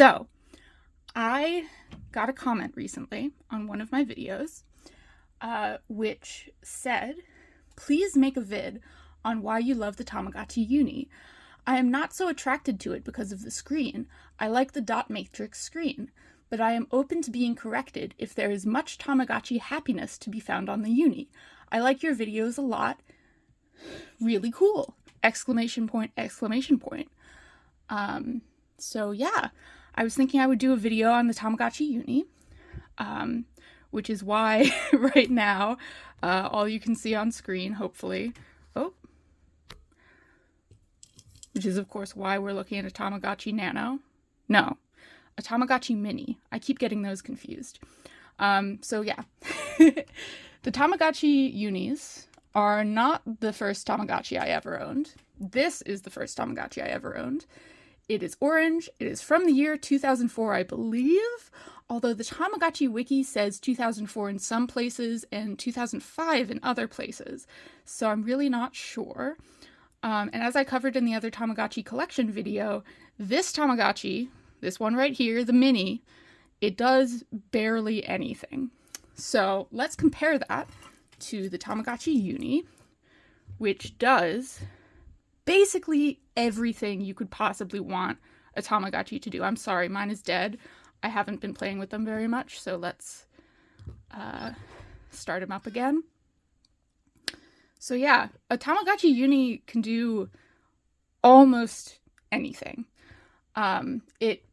So, I got a comment recently on one of my videos, which said, please make a vid on why you love the Tamagotchi UNI. I am not so attracted to it because of the screen. I like the dot matrix screen, but I am open to being corrected if there is much Tamagotchi happiness to be found on the UNI. I like your videos a lot. Really cool! Exclamation point, exclamation point. So yeah, I was thinking I would do a video on the Tamagotchi UNI, which is why right now, all you can see on screen, hopefully, which is of course why we're looking at a Tamagotchi Nano. No, a Tamagotchi Mini. I keep getting those confused. So yeah, the Tamagotchi Unis are not the first Tamagotchi I ever owned. This is the first Tamagotchi I ever owned. It is orange. It is from the year 2004, I believe, although the Tamagotchi wiki says 2004 in some places and 2005 in other places, so I'm really not sure. And as I covered in the other Tamagotchi collection video, this Tamagotchi, this one right here, the Mini, it does barely anything. So let's compare that to the Tamagotchi UNI, which does basically everything you could possibly want a Tamagotchi to do. I'm sorry, mine is dead. I haven't been playing with them very much, so let's start him up again. So yeah, a Tamagotchi UNI can do almost anything.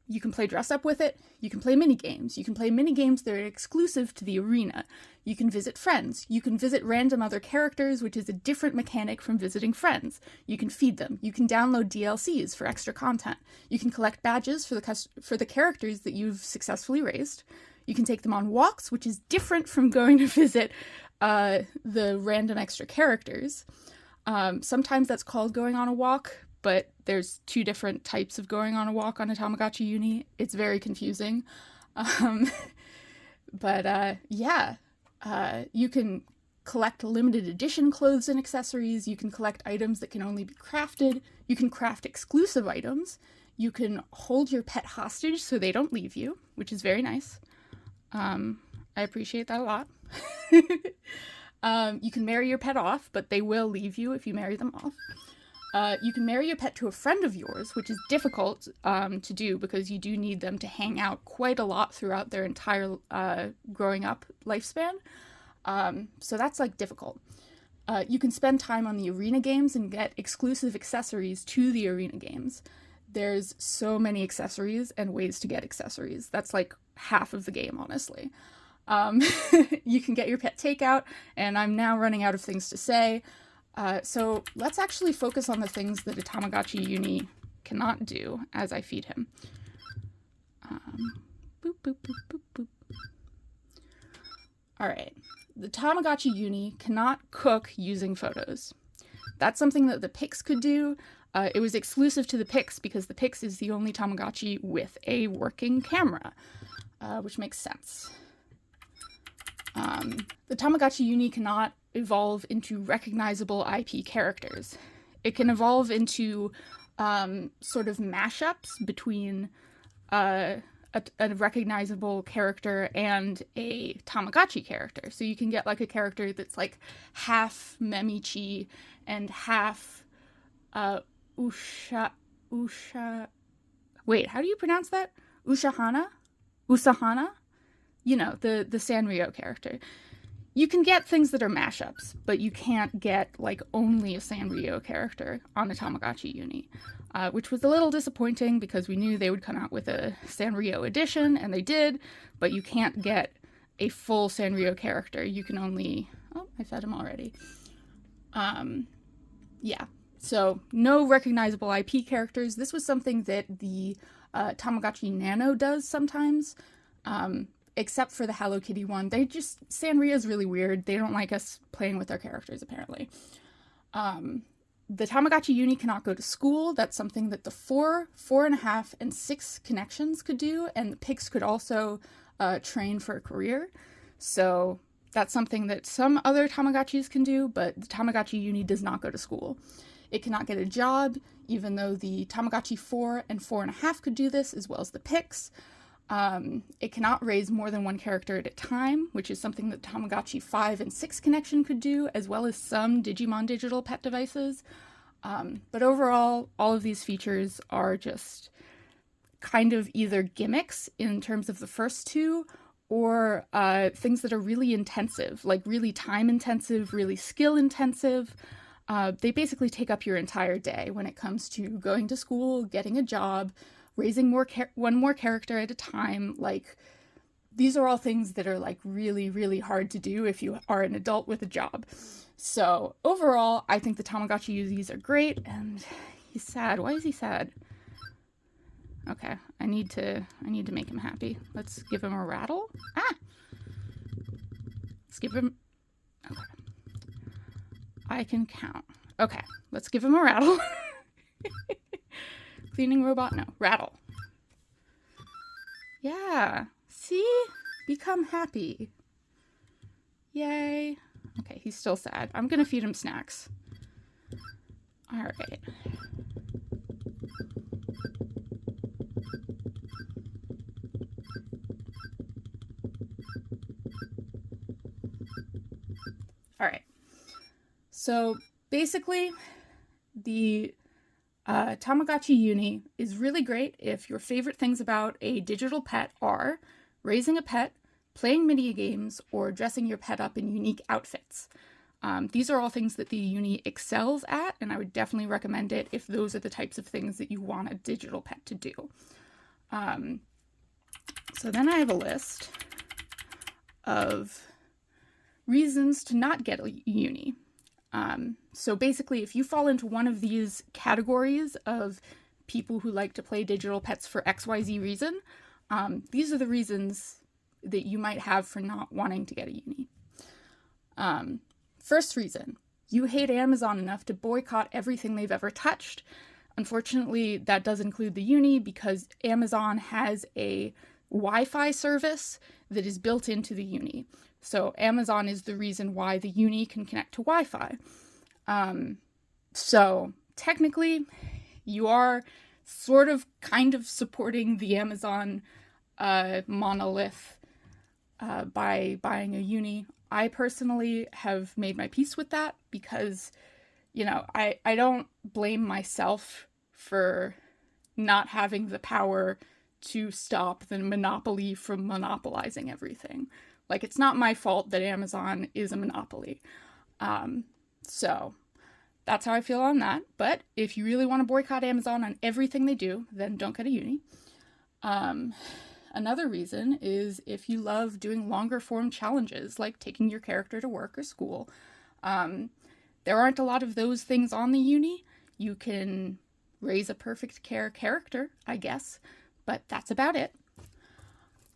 You can play dress up with it, you can play mini games that are exclusive to the arena, you can visit friends, you can visit random other characters, which is a different mechanic from visiting friends, you can feed them, you can download DLCs for extra content, you can collect badges for the characters that you've successfully raised, you can take them on walks, which is different from going to visit the random extra characters. Sometimes that's called going on a walk, but there's two different types of going on a walk on a Tamagotchi UNI. It's very confusing. You can collect limited edition clothes and accessories. You can collect items that can only be crafted. You can craft exclusive items. You can hold your pet hostage so they don't leave you, which is very nice. I appreciate that a lot. You can marry your pet off, but they will leave you if you marry them off. You can marry your pet to a friend of yours, which is difficult to do because you do need them to hang out quite a lot throughout their entire growing up lifespan. So that's difficult. You can spend time on the arena games and get exclusive accessories to the arena games. There's so many accessories and ways to get accessories. That's half of the game, honestly. You can get your pet takeout, and I'm now running out of things to say. So let's actually focus on the things that a Tamagotchi UNI cannot do as I feed him. Boop, boop, boop, boop, boop. All right. The Tamagotchi UNI cannot cook using photos. That's something that the Pix could do. It was exclusive to the Pix because the Pix is the only Tamagotchi with a working camera, which makes sense. The Tamagotchi UNI cannot evolve into recognizable IP characters. It can evolve into sort of mashups between a recognizable character and a Tamagotchi character. So you can get a character that's half Memichi and half Usha. Wait, how do you pronounce that? Usahana? You know, the Sanrio character. You can get things that are mashups, but you can't get only a Sanrio character on a Tamagotchi UNI, which was a little disappointing because we knew they would come out with a Sanrio edition, and they did, but you can't get a full Sanrio character. You can only... Oh, I fed him already. Yeah, so no recognizable IP characters. This was something that the Tamagotchi Nano does sometimes. Except for the Hello Kitty one. Sanrio's really weird. They don't like us playing with their characters, apparently. The Tamagotchi UNI cannot go to school. That's something that the 4, 4.5, and 6 connections could do, and the Pix could also train for a career. So that's something that some other Tamagotchis can do, but the Tamagotchi UNI does not go to school. It cannot get a job, even though the Tamagotchi 4 and 4.5 could do this, as well as the Pix. It cannot raise more than one character at a time, which is something that Tamagotchi 5 and 6 connection could do, as well as some Digimon digital pet devices. But overall, all of these features are just kind of either gimmicks in terms of the first two, or things that are really intensive, like really time intensive, really skill intensive. They basically take up your entire day when it comes to going to school, getting a job, raising one more character at a time. Like, these are all things that are like really, really hard to do if you are an adult with a job. So overall, I think the Tamagotchi UNIs are great. And he's sad. Why is he sad? Okay, I need to make him happy. Let's give him a rattle. Ah! Let's give him... Okay. I can count. Okay, let's give him a rattle. Cleaning robot? No. Rattle. Yeah. See? Become happy. Yay. Okay, he's still sad. I'm gonna feed him snacks. Alright. Alright. So basically, the Tamagotchi UNI is really great if your favorite things about a digital pet are raising a pet, playing mini games, or dressing your pet up in unique outfits. These are all things that the UNI excels at, and I would definitely recommend it if those are the types of things that you want a digital pet to do. So then I have a list of reasons to not get a UNI. So basically, if you fall into one of these categories of people who like to play digital pets for XYZ reason, these are the reasons that you might have for not wanting to get a UNI. First reason, you hate Amazon enough to boycott everything they've ever touched. Unfortunately, that does include the UNI because Amazon has a Wi-Fi service that is built into the UNI. So Amazon is the reason why the UNI can connect to Wi-Fi. So technically, you are sort of kind of supporting the Amazon monolith by buying a UNI. I personally have made my peace with that because, you know, I don't blame myself for not having the power to stop the monopoly from monopolizing everything. Like, it's not my fault that Amazon is a monopoly. So that's how I feel on that. But if you really want to boycott Amazon on everything they do, then don't get a UNI. Another reason is if you love doing longer form challenges, like taking your character to work or school. There aren't a lot of those things on the UNI. You can raise a perfect care character, I guess, but that's about it.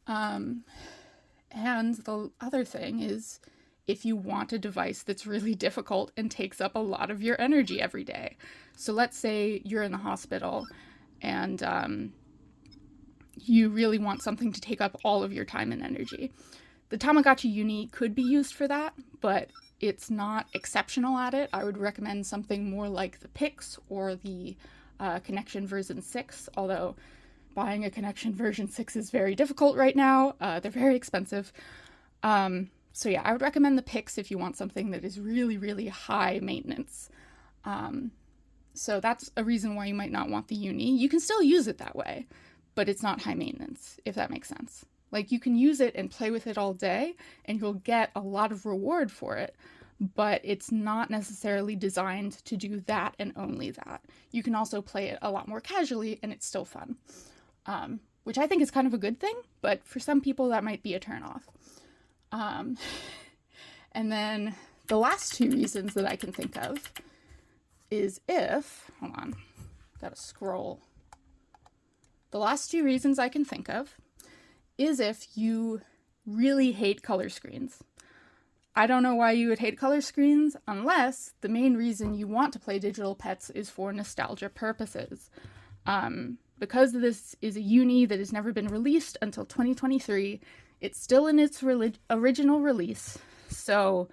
And the other thing is if you want a device that's really difficult and takes up a lot of your energy every day. So let's say you're in the hospital and you really want something to take up all of your time and energy. The Tamagotchi UNI could be used for that, but it's not exceptional at it. I would recommend something more like the Pix or the Connection version 6, although buying a Connection version 6 is very difficult right now. They're very expensive. So yeah, I would recommend the Pix if you want something that is really, really high maintenance. So that's a reason why you might not want the UNI. You can still use it that way, but it's not high maintenance, if that makes sense. Like, you can use it and play with it all day, and you'll get a lot of reward for it, but it's not necessarily designed to do that and only that. You can also play it a lot more casually, and it's still fun. Which I think is kind of a good thing, but for some people that might be a turnoff. And then the last two reasons that I can think of is if, hold on, gotta scroll. The last two reasons I can think of is if you really hate color screens. I don't know why you would hate color screens unless the main reason you want to play digital pets is for nostalgia purposes. Because this is a UNI that has never been released until 2023, it's still in its original release. So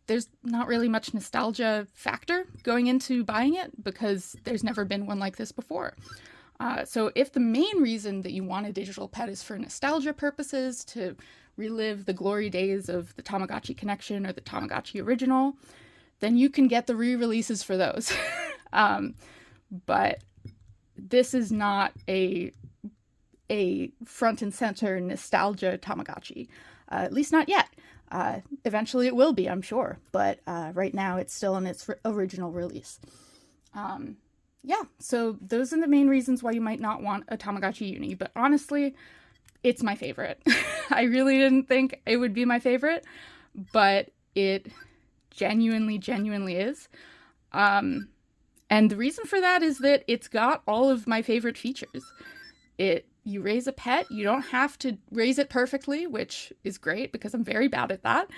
there's not really much nostalgia factor going into buying it because there's never been one like this before. So if the main reason that you want a digital pet is for nostalgia purposes, to relive the glory days of the Tamagotchi Connection or the Tamagotchi Original, then you can get the re-releases for those. But this is not a front and center nostalgia Tamagotchi, at least not yet. Eventually it will be, I'm sure, but right now it's still in its original release. Yeah, so those are the main reasons why you might not want a Tamagotchi Uni, but honestly, it's my favorite. I really didn't think it would be my favorite, but it genuinely is. And the reason for that is that it's got all of my favorite features. You raise a pet, you don't have to raise it perfectly, which is great because I'm very bad at that.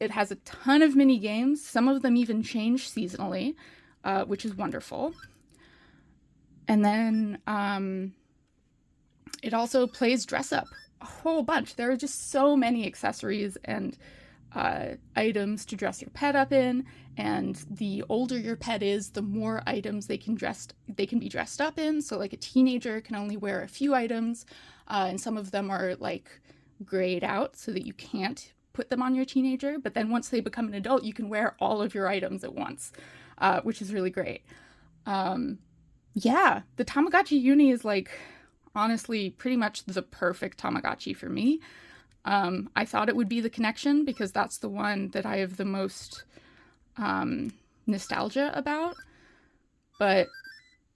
It has a ton of mini games. Some of them even change seasonally, which is wonderful. And then it also plays dress up a whole bunch. There are just so many accessories and items to dress your pet up in, and the older your pet is, the more items they can be dressed up in. So like a teenager can only wear a few items, and some of them are like grayed out so that you can't put them on your teenager, but then once they become an adult you can wear all of your items at once, which is really great. Yeah, the Tamagotchi Uni is like honestly pretty much the perfect Tamagotchi for me. I thought it would be the Connection because that's the one that I have the most nostalgia about. But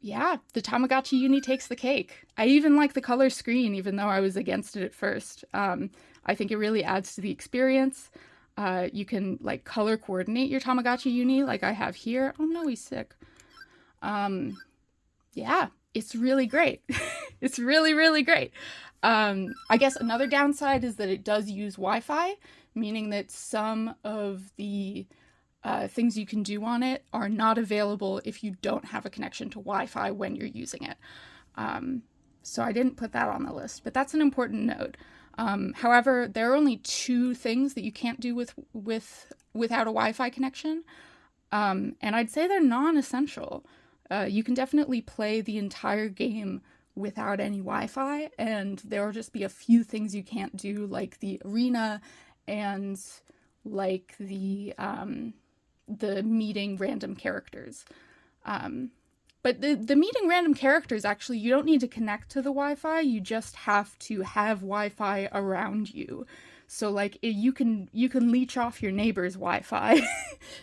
yeah, the Tamagotchi Uni takes the cake. I even like the color screen, even though I was against it at first. I think it really adds to the experience. You can like color coordinate your Tamagotchi Uni like I have here. Oh no, he's sick. Yeah, it's really great. It's really great. I guess another downside is that it does use Wi-Fi, meaning that some of the things you can do on it are not available if you don't have a connection to Wi-Fi when you're using it. So I didn't put that on the list, but that's an important note. However, there are only 2 things that you can't do without a Wi-Fi connection, and I'd say they're non-essential. You can definitely play the entire game without any Wi-Fi, and there will just be a few things you can't do, like the arena and like the meeting random characters. But the meeting random characters, actually, you don't need to connect to the Wi-Fi, you just have to have Wi-Fi around you. So like you can leech off your neighbor's Wi-Fi,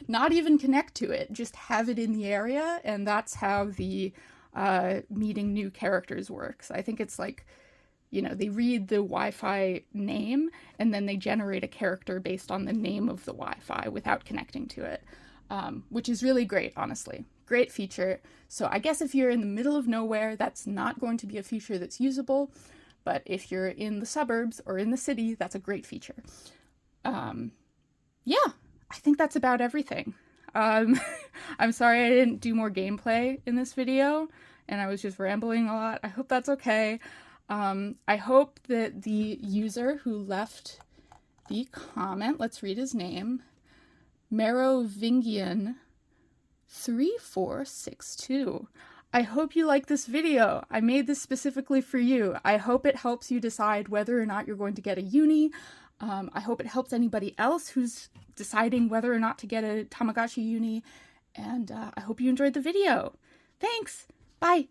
not even connect to it, just have it in the area, and that's how the meeting new characters works. I think it's like, they read the Wi-Fi name and then they generate a character based on the name of the Wi-Fi without connecting to it, which is really great, honestly. Great feature. So I guess if you're in the middle of nowhere, that's not going to be a feature that's usable. But if you're in the suburbs or in the city, that's a great feature. Yeah, I think that's about everything. I'm sorry I didn't do more gameplay in this video, and I was just rambling a lot. I hope that's okay. I hope that the user who left the comment, let's read his name, Merovingian3462. I hope you like this video. I made this specifically for you. I hope it helps you decide whether or not you're going to get a uni. I hope it helps anybody else who's deciding whether or not to get a Tamagotchi Uni. And I hope you enjoyed the video. Thanks. Bye.